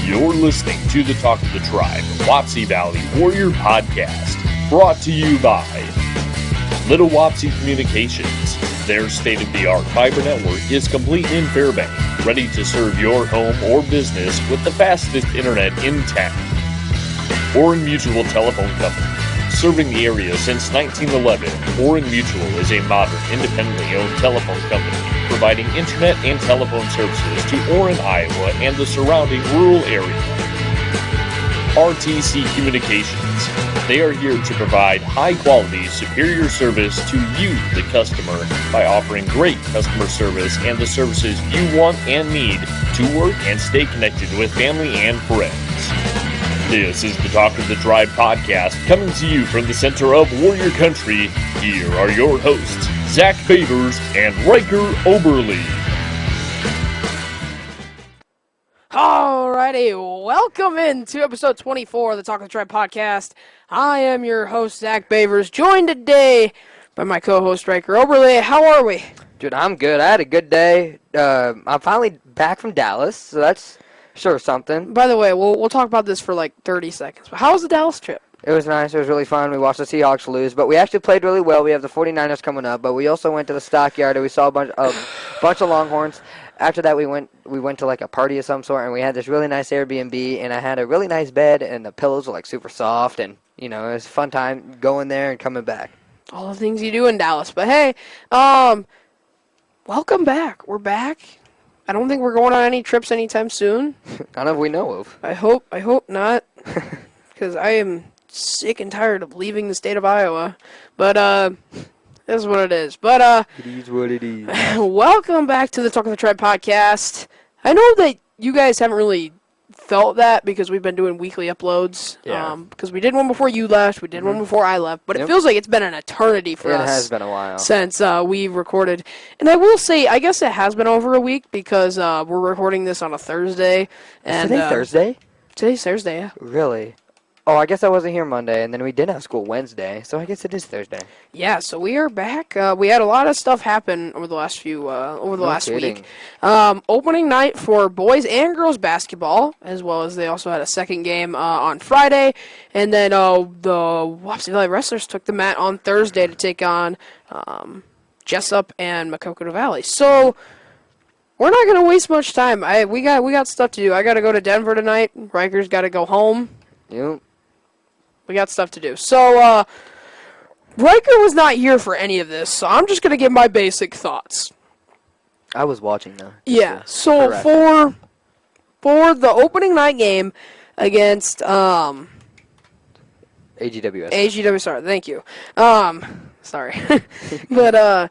You're listening to the Talk of the Tribe, Wapsie Valley Warrior Podcast, brought to you by Little Wapsie Communications. Their state-of-the-art fiber network is complete in Fairbank, ready to serve your home or business with the fastest internet in town. Orin Mutual Telephone Company. Serving the area since 1911, Orin Mutual is a modern, independently owned telephone company providing internet and telephone services to Orin, Iowa, and the surrounding rural area. RTC Communications. They are here to provide high-quality, superior service to you, the customer, by offering great customer service and the services you want and need to work and stay connected with family and friends. This is the Talk of the Tribe podcast, coming to you from the center of Warrior Country. Here are your hosts, Zach Boevers and Ryker Oberle. Alrighty, welcome into episode 24 of the Talk of the Tribe podcast. I am your host, Zach Boevers, joined today by my co-host, Ryker Oberle. How are we? Dude, I'm good. I had a good day. I'm finally back from Dallas, so that's sure something. By the way, we'll talk about this for like 30 seconds. But how was the Dallas trip? It was nice. It was really fun. We watched the Seahawks lose, but we actually played really well. We have the 49ers coming up, but we also went to the stockyard and we saw a bunch of Longhorns. After that, we went to like a party of some sort, and we had this really nice Airbnb, and I had a really nice bed, and the pillows were like super soft, and it was a fun time going there and coming back. All the things you do in Dallas. But hey, welcome back. We're back. I don't think we're going on any trips anytime soon. None of we know of. I hope not, because I am sick and tired of leaving the state of Iowa. But this is what it is. But it is what it is. Welcome back to the Talk of the Tribe podcast. I know that you guys haven't really felt that because we've been doing weekly uploads. Yeah. Because we did one before you left, we did one before I left, but it feels like it's been an eternity for us. It has been a while since we recorded. And I will say, I guess it has been over a week because we're recording this on a Thursday. And Is today Thursday? Today's Thursday, yeah. Really? Oh, I guess I wasn't here Monday, and then we did have school Wednesday, so I guess it is Thursday. Yeah, so we are back. We had a lot of stuff happen over the last week. Opening night for boys and girls basketball, as well as they also had a second game on Friday, and then the Wapsie Valley Wrestlers took the mat on Thursday to take on Jesup and Makoko Valley. So we're not gonna waste much time. We got stuff to do. I got to go to Denver tonight. Ryker's got to go home. Yep. We got stuff to do. So, Ryker was not here for any of this, so I'm just going to give my basic thoughts. I was watching, though. Yeah, so for the opening night game against AGWS. AGW, sorry, thank you. Sorry. But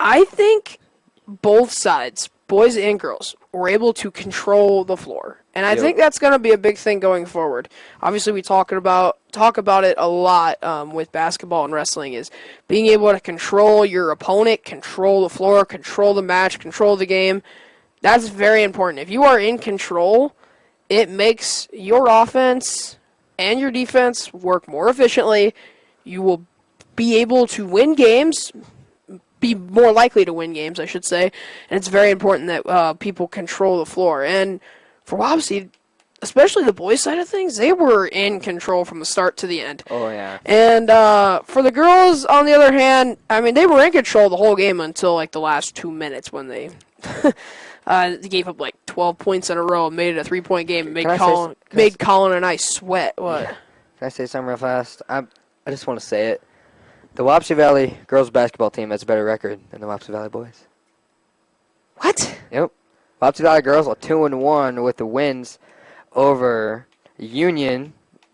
I think both sides, boys and girls, were able to control the floor. And I think that's going to be a big thing going forward. Obviously, we talk about it a lot with basketball and wrestling, is being able to control your opponent, control the floor, control the match, control the game. That's very important. If you are in control, it makes your offense and your defense work more efficiently. You will be able to win games, be more likely to win games, I should say. And it's very important that people control the floor. And for Wapsie, especially the boys' side of things, they were in control from the start to the end. Oh, yeah. And for the girls, on the other hand, I mean, they were in control the whole game until, like, the last 2 minutes when they gave up, like, 12 points in a row and made it a three-point game and made Colin and I sweat. What? Yeah. Can I say something real fast? I just want to say it. The Wapsie Valley girls basketball team has a better record than the Wapsie Valley boys. What? Yep. Wapsie Valley girls are 2-1 with the wins over Union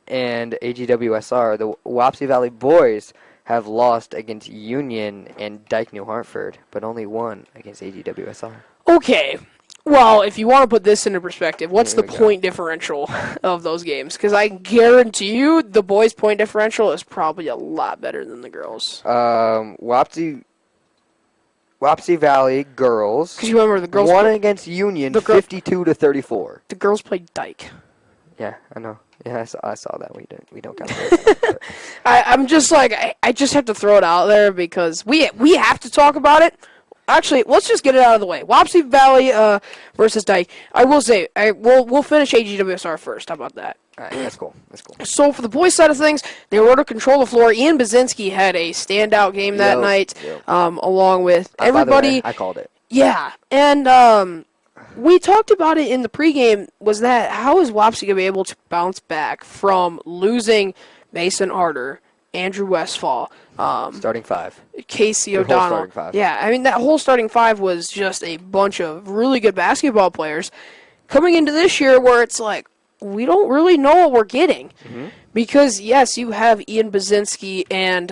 and AGWSR. The Wapsie Valley boys have lost against Union and Dyke New Hartford, but only won against AGWSR. Okay. Well, if you want to put this into perspective, what's the point differential of those games? Because I guarantee you the boys' point differential is probably a lot better than the girls. Wapsie Valley girls. Because you remember the girls won against Union 52-34. The girls played Dyke. Yeah, I know. Yeah, I saw that. We don't count that. I'm just like I just have to throw it out there because we have to talk about it. actually, let's just get it out of the way. Wapsie Valley versus Dyke. I will say, we'll finish AGWSR first. How about that? All right, that's cool. So for the boys' side of things, they were able to control the floor. Ian Bazinski had a standout game that night, along with everybody. By the way, I called it. Yeah, and we talked about it in the pregame, was that how is Wapsie going to be able to bounce back from losing Mason Arter, Andrew Westfall, Starting 5. Casey Your whole O'Donnell. starting 5. Yeah, I mean, that whole starting 5 was just a bunch of really good basketball players. Coming into this year where it's like, we don't really know what we're getting. Mm-hmm. Because, yes, you have Ian Bazinski and,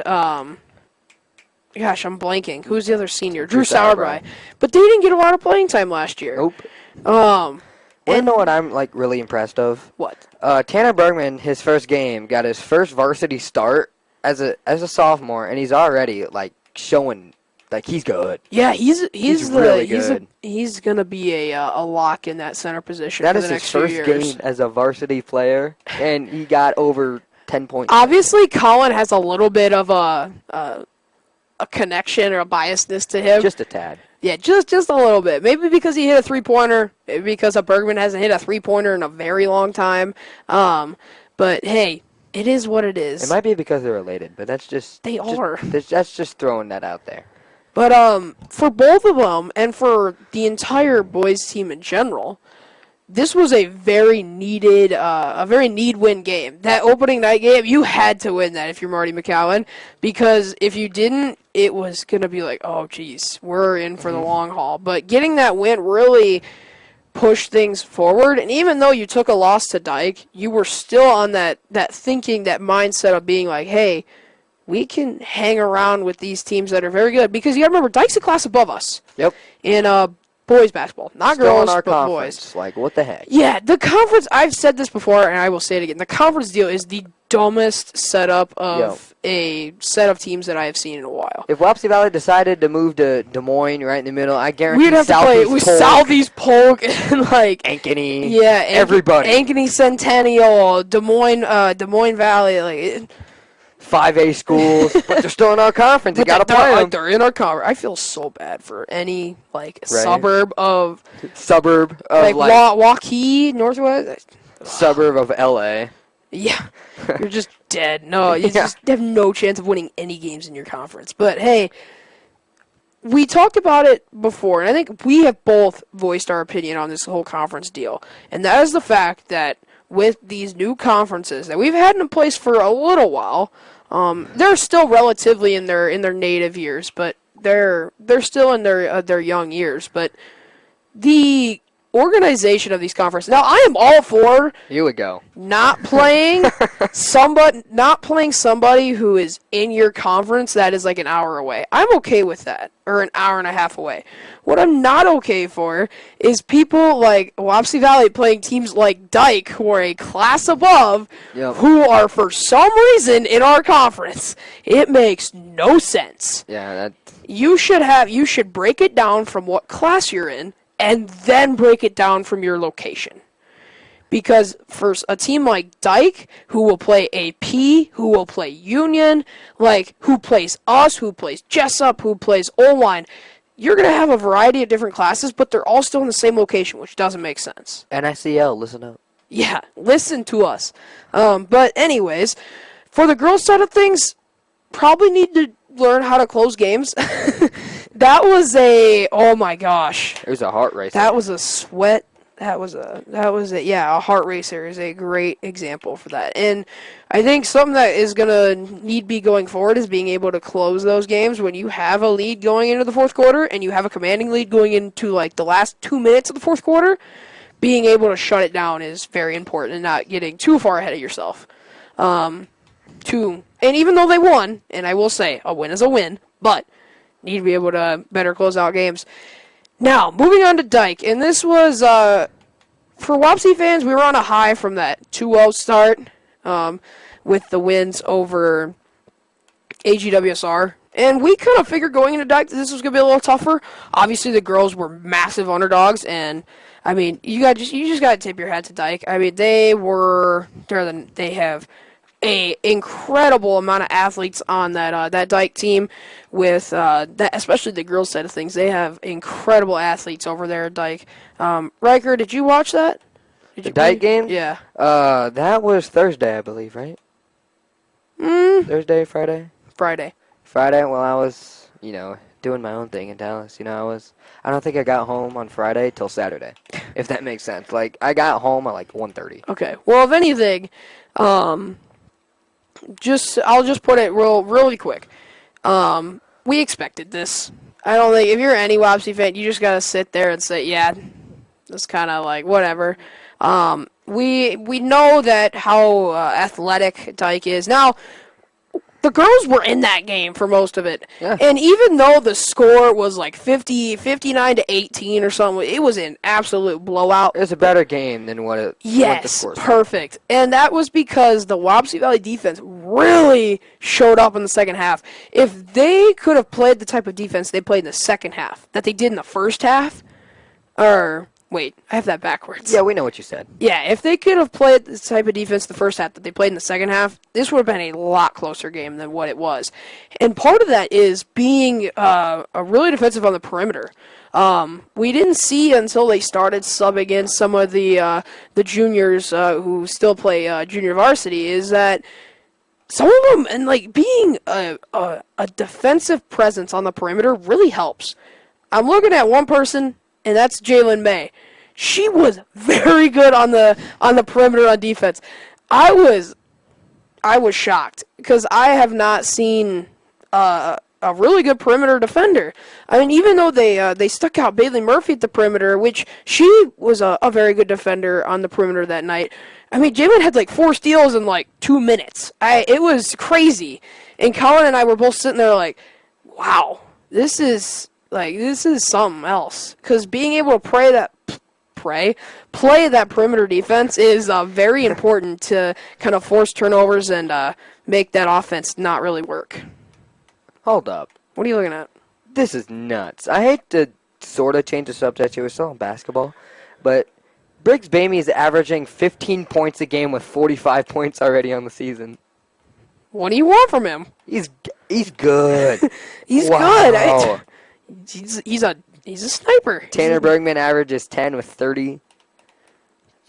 gosh, I'm blanking. Who's the other senior? Drew Sauerbrei. But they didn't get a lot of playing time last year. Nope. You know what I'm like really impressed of? What? Tanner Bergman, his first game, got his first varsity start as a sophomore, and he's already like showing like he's good. Yeah, he's really good. He's gonna be a lock in that center position. That for is the his next first few years. game as a varsity player, and he got over 10 points. Obviously, Colin has a little bit of a connection or a biasness to him. Just a tad. Yeah, just a little bit. Maybe because he hit a three-pointer. Maybe because Bergman hasn't hit a three-pointer in a very long time. But, hey, it is what it is. It might be because they're related, but that's just... They are. That's just throwing that out there. But for both of them, and for the entire boys team in general, this was a very need-win game. That opening night game, you had to win that if you're Marty McCowan, because if you didn't, it was going to be like, oh, geez, we're in for the long haul. But getting that win really pushed things forward, and even though you took a loss to Dyke, you were still on that thinking, that mindset of being like, hey, we can hang around with these teams that are very good, because you got to remember, Dyke's a class above us. Yep. In boys basketball, not Still girls, in our but conference. boys. Like, what the heck? Yeah, the conference, I've said this before, and I will say it again, the conference deal is the dumbest setup of a set of teams that I have seen in a while. If Wapsie Valley decided to move to Des Moines right in the middle, I guarantee we'd have to play with Southeast Polk and like Ankeny. Yeah, everybody. Ankeny Centennial, Des Moines Valley, like 5A schools, but they're still in our conference. You gotta play them. They're in our conference. I feel so bad for any suburb of like Waukee, Northwest. Suburb of LA. Yeah, you're just dead. No, you just have no chance of winning any games in your conference. But hey, we talked about it before, and I think we have both voiced our opinion on this whole conference deal, and that is the fact that with these new conferences that we've had in place for a little while, they're still relatively in their native years, but they're still in their young years. But the organization of these conferences. Now, I am all for here we go. Not playing somebody who is in your conference that is like an hour away. I'm okay with that, or an hour and a half away. What I'm not okay for is people like Wapsie Valley playing teams like Dyke, who are a class above, who are for some reason in our conference. It makes no sense. Yeah, you should break it down from what class you're in, and then break it down from your location. Because for a team like Dyke, who will play AP, who will play Union, like who plays us, who plays Jesup, who plays O-line, you're going to have a variety of different classes, but they're all still in the same location, which doesn't make sense. NICL, listen up. Yeah, listen to us. But anyways, for the girls' side of things, probably need to learn how to close games. That was oh my gosh. It was a heart racer. That was a sweat. That was a heart racer is a great example for that. And I think something that is going to need be going forward is being able to close those games when you have a lead going into the fourth quarter and you have a commanding lead going into like the last 2 minutes of the fourth quarter. Being able to shut it down is very important and not getting too far ahead of yourself. And even though they won, and I will say a win is a win, but need to be able to better close out games. Now, moving on to Dyke, and this was, for Wapsie fans, we were on a high from that 2-0 start with the wins over AGWSR, and we kind of figured going into Dyke that this was going to be a little tougher. Obviously, the girls were massive underdogs, and, I mean, you just got to tip your hat to Dyke. I mean, they have a incredible amount of athletes on that Dyke team. With that, especially the girls' side of things, they have incredible athletes over there at Dyke. Ryker, did you watch that? The Dyke game? Yeah. That was Thursday, I believe, right? Thursday, Friday? Friday. Friday, well, I was, doing my own thing in Dallas. I don't think I got home on Friday till Saturday, if that makes sense. Like, I got home at, 1:30. Okay. Well, if anything, I'll just put it really quick. We expected this. I don't think, if you're any Wapsie fan, you just got to sit there and say, yeah, it's kind of like, whatever. We know that how athletic Dyke is. Now, the girls were in that game for most of it. Yeah. And even though the score was 59-18 or something, it was an absolute blowout. It was a better game than what the score was. Perfect. And that was because the Wapsie Valley defense really showed up in the second half. If they could have played the type of defense they played in the second half that they did in the first half, wait, I have that backwards. Yeah, we know what you said. Yeah, if they could have played the type of defense the first half that they played in the second half, this would have been a lot closer game than what it was. And part of that is being a really defensive on the perimeter. We didn't see until they started subbing in some of the juniors who still play junior varsity is that some of them, and being a defensive presence on the perimeter really helps. I'm looking at one person, and that's Jalen May. She was very good on the perimeter on defense. I was shocked because I have not seen a really good perimeter defender. I mean, even though they stuck out Bailey Murphy at the perimeter, which she was a very good defender on the perimeter that night. I mean, Jalen had 4 steals in 2 minutes. It was crazy. And Colin and I were both sitting there wow, this is something else. Because being able to play that perimeter defense is very important to kind of force turnovers and make that offense not really work. Hold up. What are you looking at? This is nuts. I hate to sort of change the subject here. We're still on basketball. But Briggs Bamey is averaging 15 points a game with 45 points already on the season. What do you want from him? He's good. He's wow. good. He's a sniper. Tanner Bergman averages 10 with 30.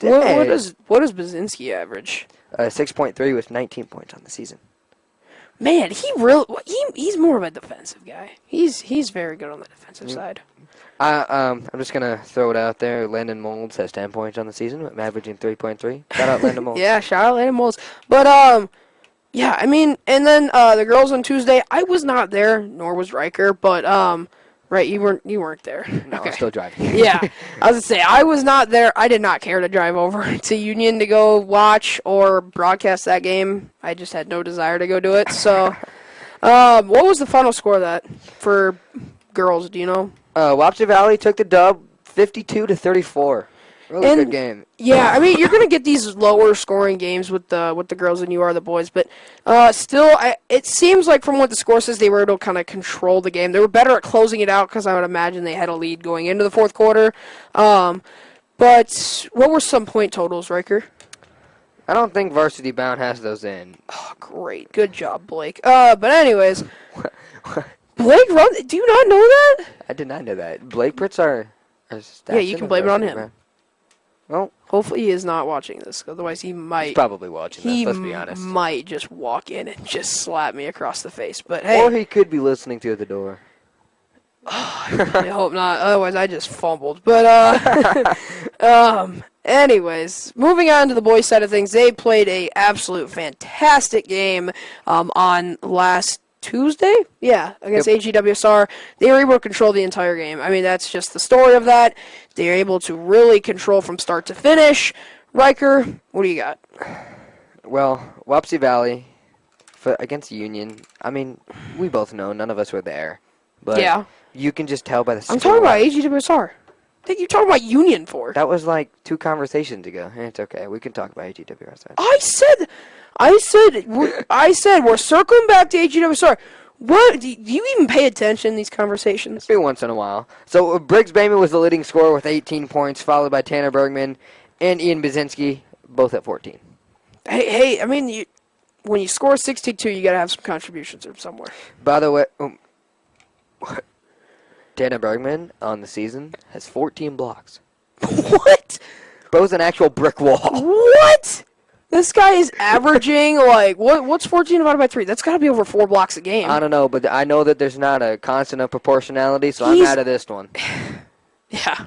What does Baczynski average? 6.3 with 19 points on the season. Man, he's more of a defensive guy. He's very good on the defensive side. I'm just gonna throw it out there. Landon Molds has 10 points on the season, averaging 3.3. Shout out Landon Molds. Yeah, shout out Landon Molds. But yeah, I mean, and then the girls on Tuesday, I was not there, nor was Ryker, but right, you weren't there. No, okay. I'm still driving. Yeah, I was gonna say I was not there. I did not care to drive over to Union to go watch or broadcast that game. I just had no desire to go do it. So, what was the final score of that for girls? Do you know? Wapsie Valley took the dub, 52-34. Really good game. Yeah, I mean, you're going to get these lower scoring games with the girls than you are the boys, but still, it seems like from what the score says, they were able to kind of control the game. They were better at closing it out because I would imagine they had a lead going into the fourth quarter. But what were some point totals, Ryker? I don't think Varsity Bound has those in. Oh, great. Good job, Blake. But anyways, Blake, do you not know that? I did not know that. Blake puts our stats. Yeah, you can blame it on him. Bound. Well, hopefully he is not watching this. Otherwise, he might. He's probably watching this, let's be honest. He might just walk in and just slap me across the face. But hey. Or he could be listening through the door. I hope not. Otherwise, I just fumbled. But, anyways, moving on to the boys' side of things. They played a absolute fantastic game on last Tuesday? Yeah, against AGWSR. They were able to control the entire game. I mean, that's just the story of that. They were able to really control from start to finish. Ryker, what do you got? Well, Wapsie Valley against Union. I mean, we both know none of us were there. But yeah. You can just tell by the score. I'm talking about AGWSR. I think you're talking about Union for. That was like 2 conversations ago. It's okay. We can talk about AGWSR. I said we're circling back to AGWSR. What do you even pay attention in these conversations? Every once in a while. So Briggs Bamey was the leading scorer with 18 points, followed by Tanner Bergman and Ian Baczynski, both at 14. Hey, I mean, when you score 62, you got to have some contributions from somewhere. By the way, Tanner Bergman on the season has 14 blocks. What? Bro's an actual brick wall. What? This guy is averaging, like, what's 14 divided by 3? That's got to be over 4 blocks a game. I don't know, but I know that there's not a constant of proportionality, so I'm out of this one. Yeah.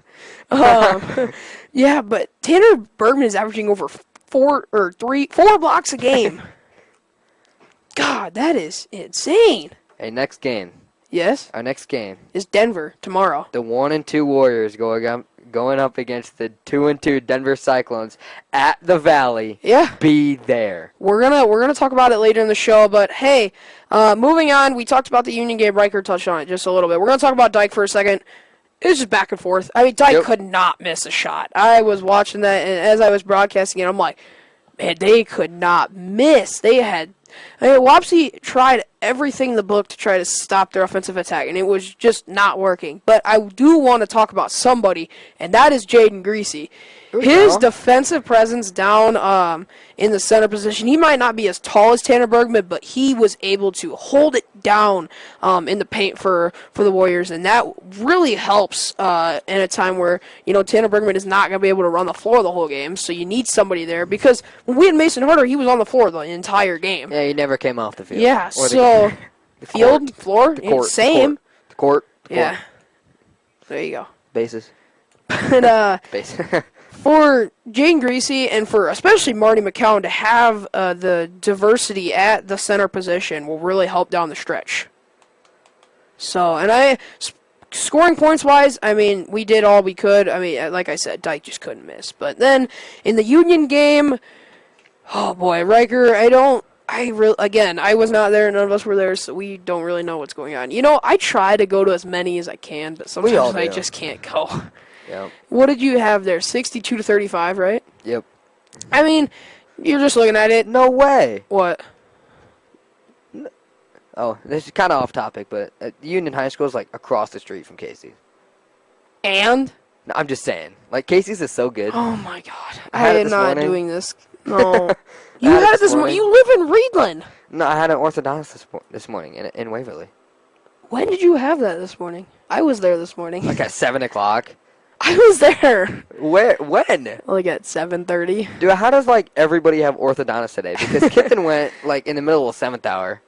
Yeah, but Tanner Bergman is averaging over 4 blocks a game. God, that is insane. Hey, next game. Yes? Our next game is Denver tomorrow. The 1-2 Warriors going up against the 2-2 Denver Cyclones at the Valley. Yeah. Be there. We're gonna talk about it later in the show, but hey, moving on, we talked about the Union game. Ryker touched on it just a little bit. We're gonna talk about Dyke for a second. It was just back and forth. I mean, Dyke could not miss a shot. I was watching that, and as I was broadcasting it, I'm like, man, they could not miss. Wapsie tried everything in the book to try to stop their offensive attack, and it was just not working. But I do want to talk about somebody, and that is Jaden Greasy. His defensive presence down in the center position, he might not be as tall as Tanner Bergman, but he was able to hold it down in the paint for the Warriors, and that really helps in a time where, Tanner Bergman is not going to be able to run the floor the whole game, so you need somebody there, because when we had Mason Harder, he was on the floor the entire game. Yeah, he never came off the field. Yeah, so the field, floor, the court, same. The court. Yeah. There you go. Bases. But, Bases. for Jane Greasy and for especially Marty McCown to have the diversity at the center position will really help down the stretch. So, and scoring points-wise, I mean, we did all we could. I mean, like I said, Dyke just couldn't miss. But then in the Union game, oh boy, Ryker, I was not there, none of us were there, so we don't really know what's going on. I try to go to as many as I can, but sometimes I just can't go. Yep. What did you have there? 62-35, right? Yep. I mean, you're just looking at it. No way. What? Oh, this is kind of off topic, but Union High School is like across the street from Casey's. And? No, I'm just saying. Like, Casey's is so good. Oh my God. I am not morning. doing this. No. You had it this morning. You live in Reedland. No, I had an orthodontist this morning in Waverly. When did you have that this morning? I was there this morning. Like at 7 o'clock. I was there. Where? When? Like at 7:30. Dude, how does like everybody have orthodontist today? Because Kitten went like in the middle of 7th hour.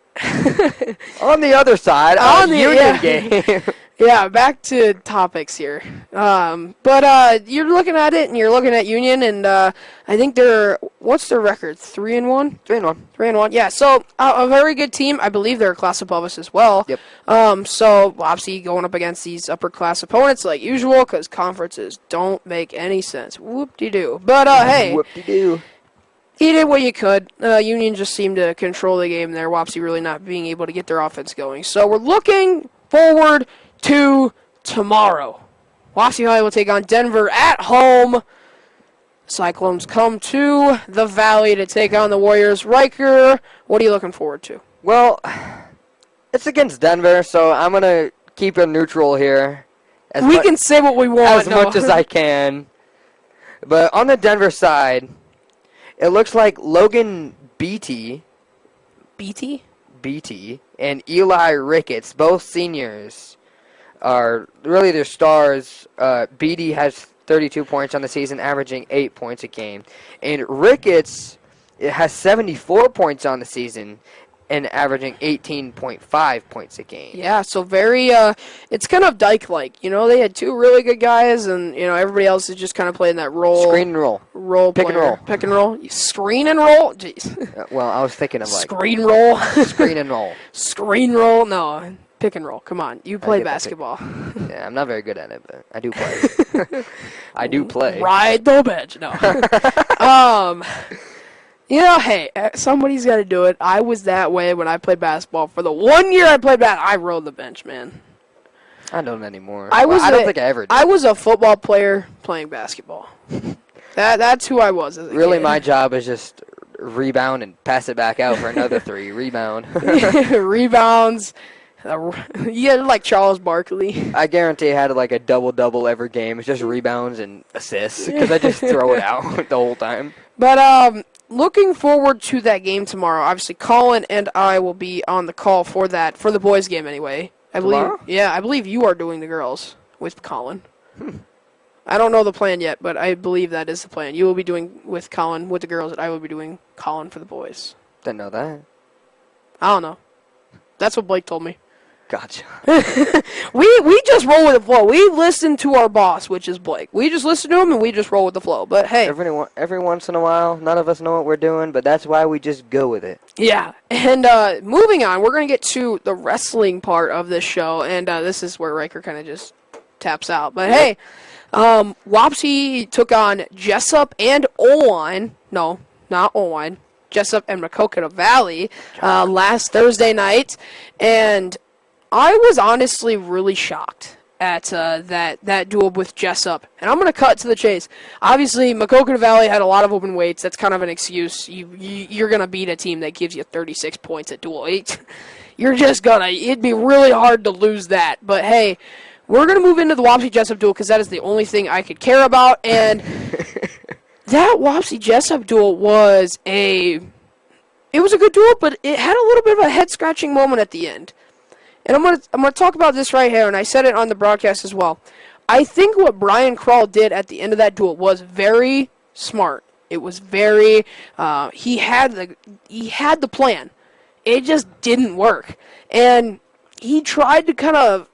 On the other side, on the Union game. Yeah, back to topics here. But you're looking at it, and you're looking at Union, and I think what's their record? 3-1? 3-1. 3-1, yeah. So a very good team. I believe they're a class above us as well. Yep. So obviously going up against these upper class opponents like usual, because conferences don't make any sense. Whoop-de-doo. But hey. Whoop-de-doo. You did what you could. Union just seemed to control the game there. Wapsie really not being able to get their offense going. So we're looking forward to tomorrow. Wapsie High will take on Denver at home. Cyclones come to the Valley to take on the Warriors. Ryker, what are you looking forward to? Well, it's against Denver, so I'm going to keep it neutral here. We can say what we want. As much as I can. But on the Denver side, it looks like Logan Beatty and Eli Ricketts, both seniors, are really their stars. Beatty has 32 points on the season, averaging 8 points a game. And Ricketts has 74 points on the season and averaging 18.5 points a game. Yeah, so very, it's kind of Dyke-like. They had two really good guys, and, everybody else is just kind of playing that role. Screen and roll. Pick and roll. Pick and roll. Screen and roll? Jeez. Well, I was thinking of like... Screen roll. Screen and roll. Screen roll? No. Pick and roll. Come on. You play basketball. Yeah, I'm not very good at it, but I do play. I do play. Ride the bench. No. Hey, somebody's got to do it. I was that way when I played basketball. For the 1 year I played I rode the bench, man. I don't anymore. I don't think I ever did. I was a football player playing basketball. That's who I was as a Really, kid. my job is just rebound and pass it back out for another 3. Rebound. Rebounds. You had like Charles Barkley. I guarantee I had like a double-double every game. It's just rebounds and assists because I just throw it out the whole time. But looking forward to that game tomorrow. Obviously, Colin and I will be on the call for that, for the boys' game anyway. Tomorrow? I believe you are doing the girls with Colin. I don't know the plan yet, but I believe that is the plan. You will be doing with Colin with the girls, and I will be doing Colin for the boys. Didn't know that. I don't know. That's what Blake told me. Gotcha. We just roll with the flow. We listen to our boss, which is Blake. We just listen to him and we just roll with the flow. But hey, every once in a while, none of us know what we're doing, but that's why we just go with it. Yeah. And moving on, we're going to get to the wrestling part of this show, and this is where Ryker kind of just taps out. But hey, Wapsie took on Jesup and Oline. No, not Oline. Jesup and Maquoketa Valley last Thursday night, and I was honestly really shocked at that duel with Jesup. And I'm going to cut to the chase. Obviously, Maquoketa Valley had a lot of open weights. That's kind of an excuse. You're going to beat a team that gives you 36 points at duel 8. You're just going to. It'd be really hard to lose that. But, hey, we're going to move into the Wapsie-Jesup duel because that is the only thing I could care about. And that Wapsie-Jesup duel was a good duel, but it had a little bit of a head-scratching moment at the end. And I'm gonna talk about this right here, and I said it on the broadcast as well. I think what Brian Krall did at the end of that duel was very smart. It was very he had the plan. It just didn't work, and he tried to kind of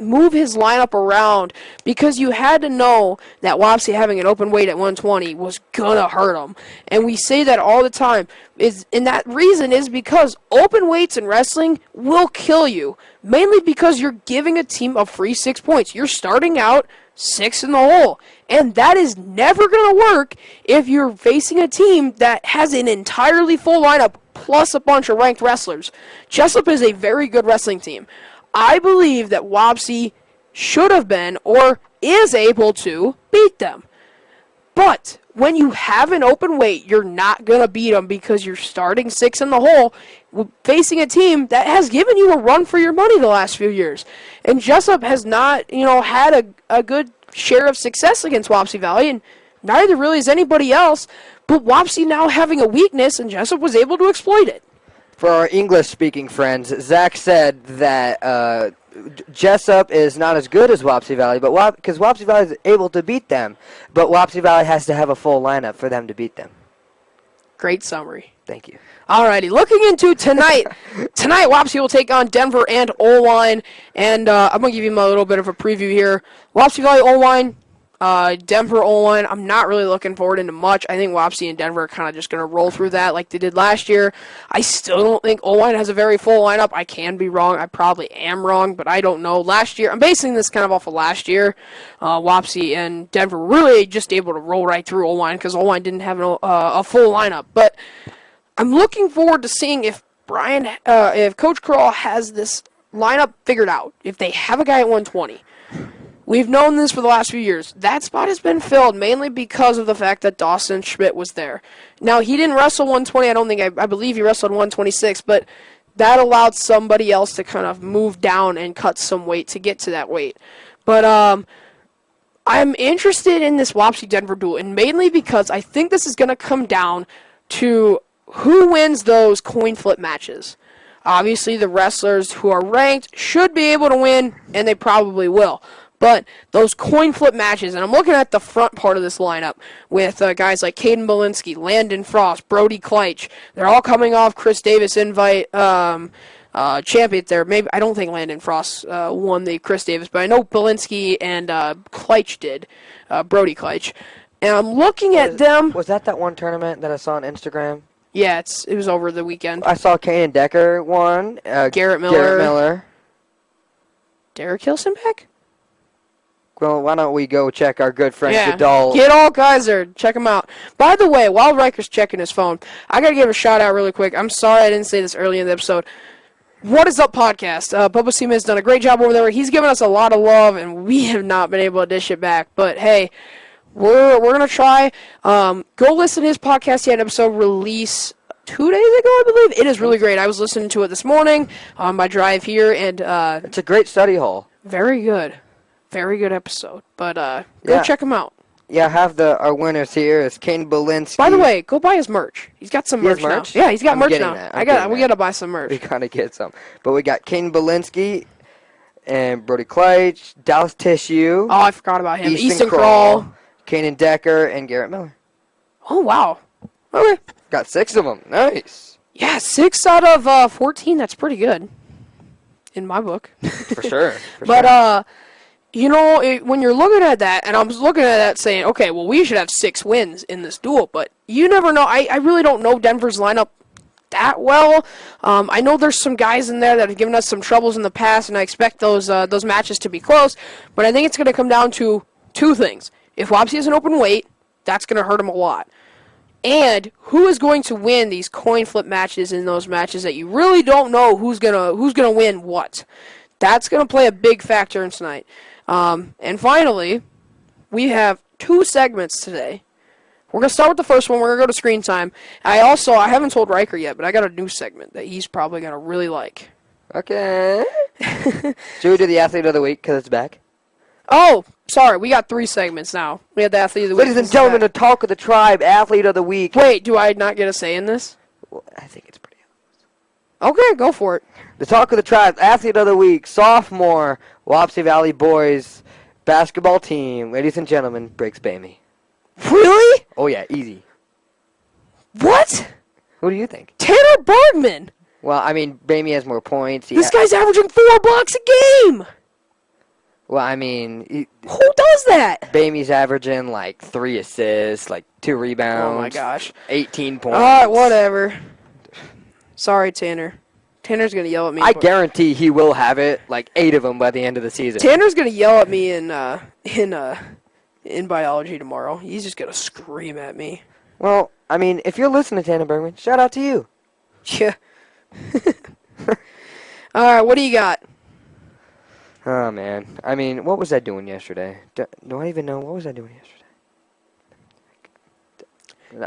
move his lineup around because you had to know that Wapsie having an open weight at 120 was gonna hurt him. And we say that all the time. And that reason is because open weights in wrestling will kill you. Mainly because you're giving a team a free 6 points. You're starting out 6 in the hole. And that is never gonna work if you're facing a team that has an entirely full lineup plus a bunch of ranked wrestlers. Jesup is a very good wrestling team. I believe that Wapsie should have been or is able to beat them. But when you have an open weight, you're not going to beat them because you're starting 6 in the hole facing a team that has given you a run for your money the last few years. And Jesup has not, had a good share of success against Wapsie Valley, and neither really is anybody else. But Wapsie now having a weakness, and Jesup was able to exploit it. For our English-speaking friends, Zach said that Jesup is not as good as Wapsie Valley, but because Wapsie Valley is able to beat them, but Wapsie Valley has to have a full lineup for them to beat them. Great summary. Thank you. Alrighty, looking into tonight. Tonight, Wapsie will take on Denver and Oline, and I'm going to give you a little bit of a preview here. Wapsie Valley, Oline. Denver Oline, I'm not really looking forward into much. I think Wapsie and Denver are kind of just going to roll through that like they did last year. I still don't think Oline has a very full lineup. I can be wrong. I probably am wrong, but I don't know. Last year, I'm basing this kind of off of last year. Wapsie and Denver really just able to roll right through Oline because Oline didn't have a full lineup. But I'm looking forward to seeing if if Coach Krall has this lineup figured out. If they have a guy at 120. We've known this for the last few years. That spot has been filled mainly because of the fact that Dawson Schmidt was there. Now, he didn't wrestle 120. I believe he wrestled 126, but that allowed somebody else to kind of move down and cut some weight to get to that weight. But I'm interested in this Wapsie-Denver duel, and mainly because I think this is going to come down to who wins those coin flip matches. Obviously, the wrestlers who are ranked should be able to win, and they probably will. But those coin flip matches, and I'm looking at the front part of this lineup with guys like Caden Belinsky, Landon Frost, Brody Kleitch. They're all coming off Chris Davis invite champions there. Maybe I don't think Landon Frost won the Chris Davis, but I know Belinsky and Kleitch did, Brody Kleitch. And I'm looking at them. Was that one tournament that I saw on Instagram? Yeah, it was over the weekend. I saw Kanan Decker won. Garrett Miller. Derek Hilsenbeck? Well, why don't we go check our good friend Yeah, Goodall? Get all guys there. Check him out. By the way, while Ryker's checking his phone, I got to give a shout out really quick. I'm sorry I didn't say this early in the episode. What is Up podcast? Bubba Seeman has done a great job over there. He's given us a lot of love, and we have not been able to dish it back. But, hey, we're going to try. Go listen to his podcast. He had an episode release 2 days ago, I believe. It is really great. I was listening to it this morning on my drive here, and it's a great study hall. Very good. Very good episode. But go check him out. have our winners here is Kane Belinsky. By the way, go buy his merch. He's got some merch now. Yeah, he's got merch now. We gotta buy some merch. We gotta get some. But we got Kane Belinsky and Brody Kleitch, Dallas Tissue. Oh, I forgot about him. Easton Crawl, Kanan Decker, and Garrett Miller. Oh, wow. Okay. Got 6 of them. Nice. Yeah, 6 out of 14. That's pretty good. In my book. For sure. But, when you're looking at that, and I was looking at that saying, okay, well, we should have 6 wins in this duel. But you never know. I really don't know Denver's lineup that well. I know there's some guys in there that have given us some troubles in the past, and I expect those matches to be close. But I think it's going to come down to 2 things. If Wapsie has an open weight, that's going to hurt him a lot. And who is going to win these coin flip matches in those matches that you really don't know who's gonna win what? That's gonna play a big factor in tonight. And finally, we have 2 segments today. We're gonna start with the first one. We're gonna go to screen time. I haven't told Ryker yet, but I got a new segment that he's probably gonna really like. Okay. Should we do the athlete of the week because it's back? Oh, sorry. We got 3 segments now. We had the athlete of the week. Ladies and gentlemen, the talk of the tribe, athlete of the week. Wait, do I not get a say in this? Well, I think it's pretty obvious. Okay, go for it. The talk of the tribe, athlete of the week, sophomore, Wapsie Valley boys basketball team. Ladies and gentlemen, Briggs Bamey. Really? Oh, yeah, easy. What? Who do you think? Tanner Bergman. Well, I mean, Bamey has more points. This guy's averaging 4 blocks a game. Well, I mean... Who does that? Bamey's averaging, 3 assists, 2 rebounds. Oh, my gosh. 18 points. All right, whatever. Sorry, Tanner. Tanner's going to yell at me. I guarantee he will have it, 8 of them by the end of the season. Tanner's going to yell at me in biology tomorrow. He's just going to scream at me. Well, I mean, if you're listening to Tanner Bergman, shout out to you. Yeah. All right, what do you got? Oh, man. I mean, what was I doing yesterday? Do I even know? What was I doing yesterday?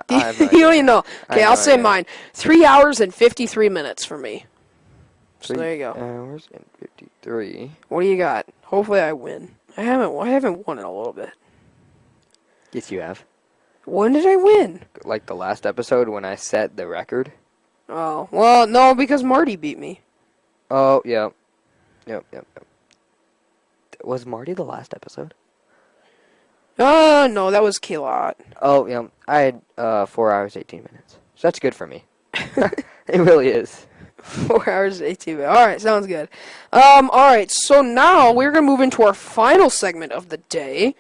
You don't even know. Okay, I'll say mine. 3 hours and 53 minutes for me. So there you go. 3 hours and 53. What do you got? Hopefully I win. I haven't won in a little bit. Yes, you have. When did I win? The last episode when I set the record. Oh, well, no, because Marty beat me. Oh, yeah. Yep. Was Marty the last episode? No, that was Keylot. Oh, yeah. I had 4 hours, 18 minutes. So that's good for me. It really is. 4 hours, 18 minutes. All right, sounds good. All right, so now we're going to move into our final segment of the day.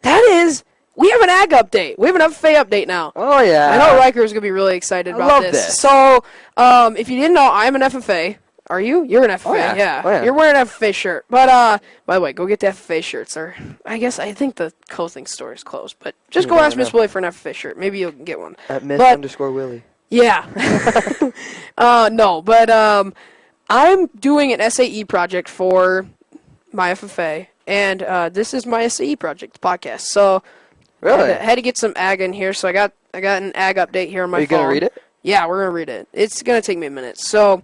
That is, we have an ag update. We have an FFA update now. Oh, yeah. I know Ryker is going to be really excited about this. So, if you didn't know, I'm an FFA. Are you? You're an FFA, Oh, yeah. Oh, yeah. You're wearing an FFA shirt. But, by the way, go get the FFA shirts. Or I think the clothing store is closed. But just go ask Miss Willie for an FFA shirt. Maybe you'll get one. At Miss_Willie. Yeah. No, but I'm doing an SAE project for my FFA. And this is my SAE project, the podcast. So, Really? I had to get some ag in here. So I got an ag update here on my phone. Are you going to read it? Yeah, we're going to read it. It's going to take me a minute. So...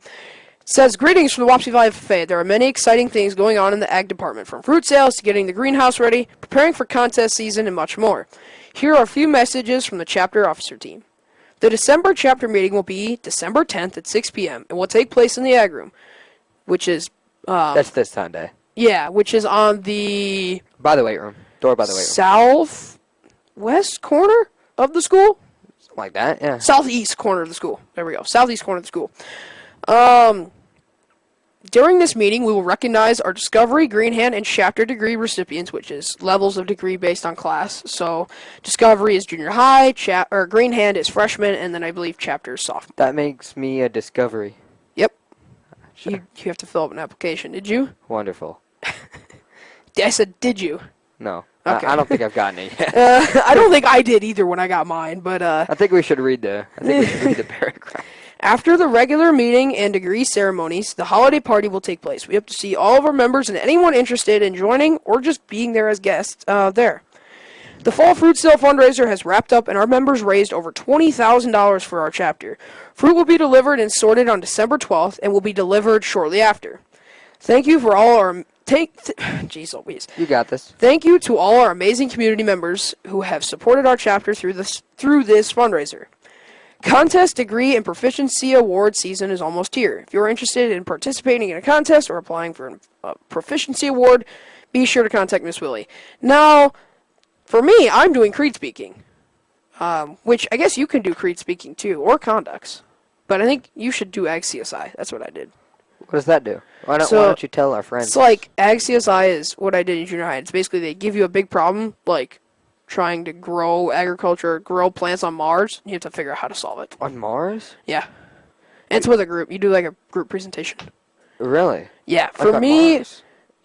It says, greetings from the Wapsie Valley FFA. There are many exciting things going on in the ag department, from fruit sales to getting the greenhouse ready, preparing for contest season, and much more. Here are a few messages from the chapter officer team. The December chapter meeting will be December 10th at 6 p.m. and will take place in the ag room, which is... That's this Sunday. Yeah, which is on the... By the weight room. Door by the weight room. Southwest corner of the school? Something like that, yeah. Southeast corner of the school. There we go. Southeast corner of the school. During this meeting, we will recognize our Discovery, Green Hand, and Chapter degree recipients, which is levels of degree based on class. So, Discovery is junior high, Green Hand is freshman, and then I believe Chapter is sophomore. That makes me a Discovery. Yep. Sure. You have to fill up an application. Did you? Wonderful. I said, did you? No. Okay. I don't think I've gotten it yet. I don't think I did either when I got mine, but... I think we should read the paragraph. After the regular meeting and degree ceremonies, the holiday party will take place. We hope to see all of our members and anyone interested in joining or just being there as guests there. The Fall Fruit Sale fundraiser has wrapped up, and our members raised over $20,000 for our chapter. Fruit will be delivered and sorted on December 12th and will be delivered shortly after. Thank you for all our Jeez Louise. You got this. Thank you to all our amazing community members who have supported our chapter through this fundraiser. Contest, degree, and proficiency award season is almost here. If you're interested in participating in a contest or applying for a proficiency award, be sure to contact Miss Willie. Now, for me, I'm doing Creed speaking, which I guess you can do Creed speaking too, or conducts. But I think you should do Ag CSI. That's what I did. What does that do? Why don't you tell our friends? It's like Ag CSI is what I did in junior high. It's basically they give you a big problem, like trying to grow agriculture, grow plants on Mars. You have to figure out how to solve it. On Mars? Yeah. And it's with a group. You do like a group presentation. Really? Yeah. Like For me, Mars?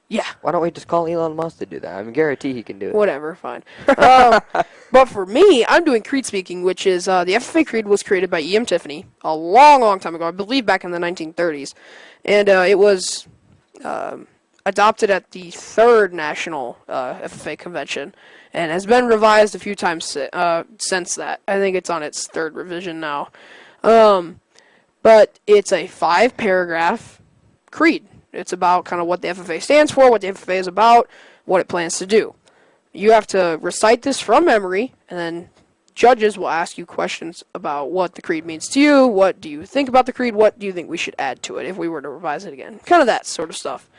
yeah. Why don't we just call Elon Musk to do that? I mean, guarantee he can do it. Whatever, fine. But for me, I'm doing Creed speaking, which is the FFA Creed was created by E.M. Tiffany a long, long time ago. I believe back in the 1930s. And it was adopted at the 3rd National FFA Convention and has been revised a few times since that. I think it's on its 3rd revision now. But it's a 5-paragraph creed. It's about kind of what the FFA stands for, what the FFA is about, what it plans to do. You have to recite this from memory, and then judges will ask you questions about what the creed means to you, what do you think about the creed, what do you think we should add to it if we were to revise it again. Kind of that sort of stuff.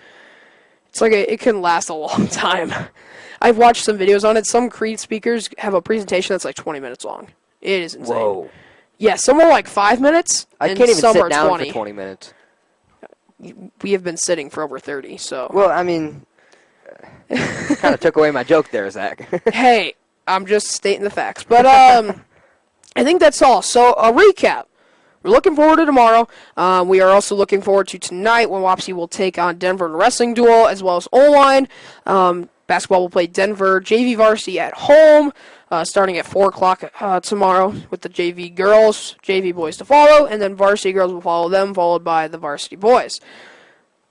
It's like it can last a long time. I've watched some videos on it. Some creed speakers have a presentation that's like 20 minutes long. It is insane. Whoa. Yeah, some are like 5 minutes, I and can't even some sit are down 20. for 20 minutes. We have been sitting for over 30, so... Well, I mean, kind of took away my joke there, Zach. Hey, I'm just stating the facts. But I think that's all. So, a recap. We're looking forward to tomorrow. We are also looking forward to tonight when Wapsie will take on Denver in a wrestling duel, as well as O-line. Basketball will play Denver JV varsity at home, starting at 4 o'clock tomorrow with the JV girls, JV boys to follow, and then varsity girls will follow them, followed by the varsity boys.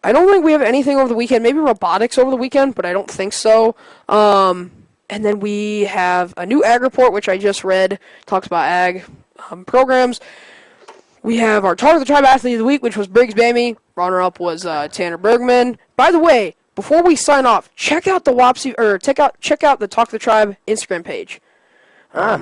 I don't think we have anything over the weekend. Maybe robotics over the weekend, but I don't think so. And then we have a new ag report, which I just read. Talks about ag programs. We have our Talk of the Tribe Athlete of the Week, which was Briggs Bamey. Runner-up was Tanner Bergman. By the way, before we sign off, check out the Wapsie, or check out the Talk of the Tribe Instagram page. I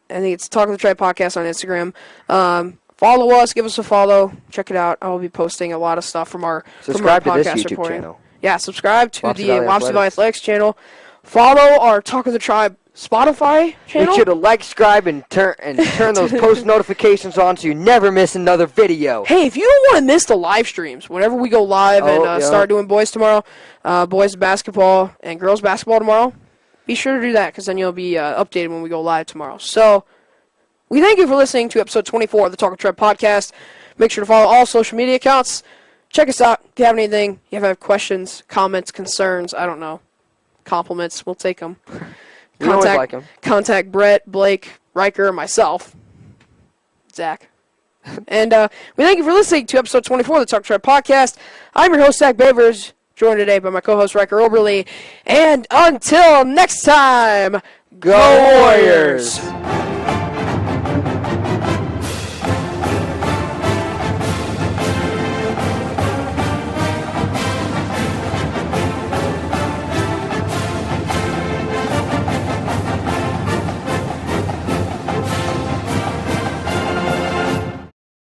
think it's Talk of the Tribe Podcast on Instagram. Follow us, give us a follow, check it out. I will be posting a lot of stuff from our Subscribe to podcast this YouTube reporting. channel. Yeah, subscribe to the Wapsie Valley Athletics. Athletics channel. Follow our Talk of the Tribe Spotify channel. Make sure to like, subscribe, and turn those post notifications on so you never miss another video. Hey, if you don't want to miss the live streams, whenever we go live and start doing boys tomorrow, boys basketball and girls basketball tomorrow, be sure to do that because then you'll be updated when we go live tomorrow. So, we thank you for listening to episode 24 of the Talk of Tribe podcast. Make sure to follow all social media accounts. Check us out. If you have anything, if you have questions, comments, concerns, I don't know, compliments, we'll take them. We always like 'em. Contact Brett, Blake, Ryker, or myself, Zach. And we thank you for listening to episode 24 of the Talk of Tribe podcast. I'm your host, Zach Boevers, joined today by my co-host, Ryker Oberle. And until next time, Go Warriors!